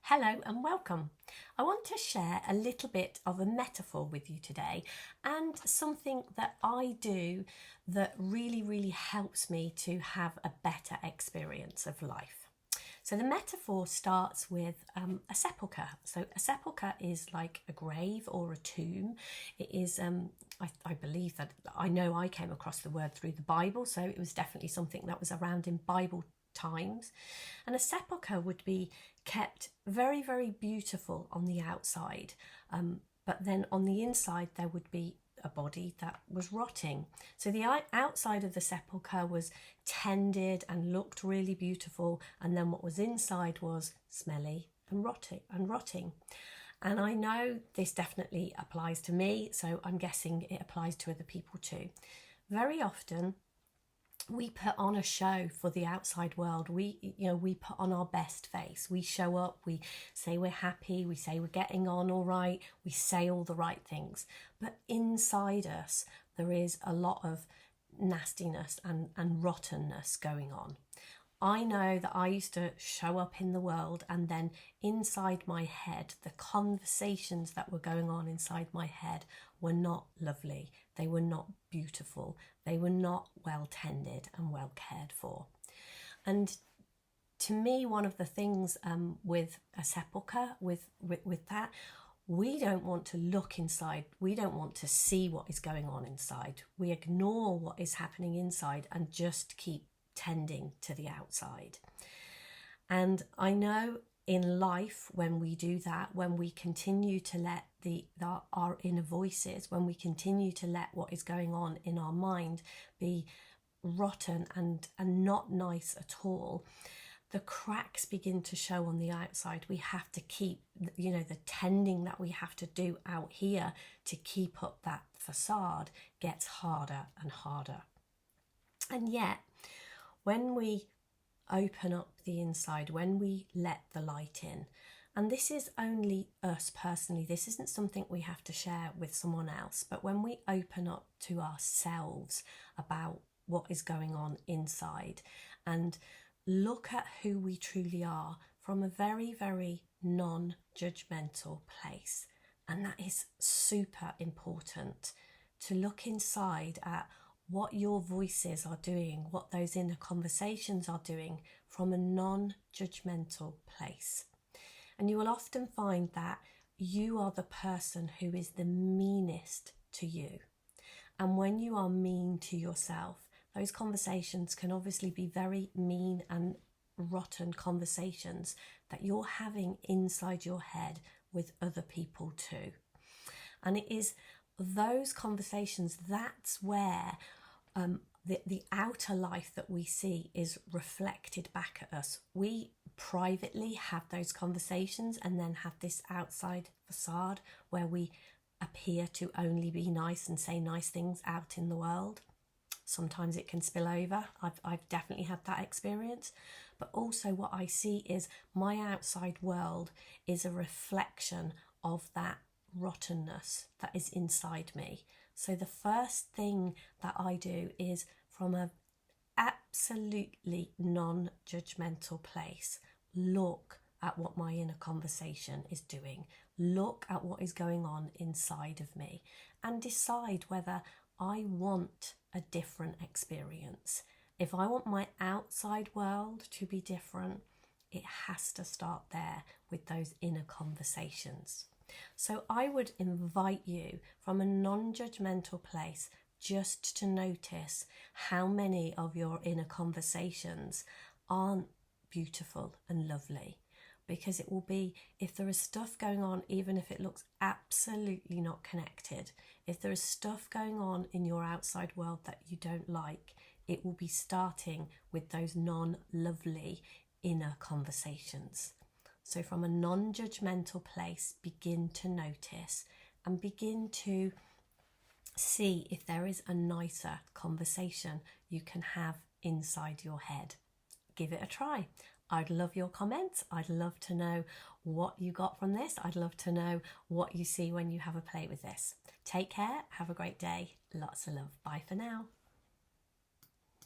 Hello and welcome. I want to share a little bit of a metaphor with you today and something that I do that really helps me to have a better experience of life. So the metaphor starts with a sepulchre. So a sepulchre is like a grave or a tomb. It is, I believe that, I know I came across the word through the Bible, so it was definitely something that was around in Bible times. And a sepulchre would be kept very beautiful on the outside, but then on the inside there would be a body that was rotting. So the outside of the sepulchre was tended and looked really beautiful, and then what was inside was smelly and rotting. And I know this definitely applies to me, so I'm guessing it applies to other people too. Very often we put on a show for the outside world. We put on our best face. We show up, we say we're happy, we say we're getting on all right, we say all the right things. But inside us, there is a lot of nastiness and rottenness going on. I know that I used to show up in the world, and then inside my head, the conversations that were going on inside my head were not lovely. They were not beautiful. They were not well tended and well cared for. And to me, one of the things with a sepulchre, with that, we don't want to look inside. We don't want to see what is going on inside. We ignore what is happening inside and just keep tending to the outside. And I know in life, when we do that, when we continue to let our inner voices, when we continue to let what is going on in our mind be rotten and not nice at all, the cracks begin to show on the outside. We have to keep, the tending that we have to do out here to keep up that facade gets harder and harder. And yet, when we open up the inside, when we let the light in, and this is only us personally, this isn't something we have to share with someone else, but when we open up to ourselves about what is going on inside and look at who we truly are from a very non-judgmental place, and that is super important, to look inside at what your voices are doing, what those inner conversations are doing from a non-judgmental place. And you will often find that you are the person who is the meanest to you. And when you are mean to yourself, those conversations can obviously be very mean and rotten conversations that you're having inside your head with other people too. And it is those conversations, that's where the outer life that we see is reflected back at us. We privately have those conversations and then have this outside facade where we appear to only be nice and say nice things out in the world. Sometimes it can spill over. I've definitely had that experience. But also what I see is my outside world is a reflection of that rottenness that is inside me. So the first thing that I do is, from an absolutely non-judgmental place, look at what my inner conversation is doing. Look at what is going on inside of me and decide whether I want a different experience. If I want my outside world to be different, it has to start there with those inner conversations. So I would invite you from a non-judgmental place just to notice how many of your inner conversations aren't beautiful and lovely. Because it will be, if there is stuff going on, even if it looks absolutely not connected, if there is stuff going on in your outside world that you don't like, it will be starting with those non-lovely inner conversations. So from a non-judgmental place, begin to notice and begin to see if there is a nicer conversation you can have inside your head. Give it a try. I'd love your comments. I'd love to know what you got from this. I'd love to know what you see when you have a play with this. Take care. Have a great day. Lots of love. Bye for now.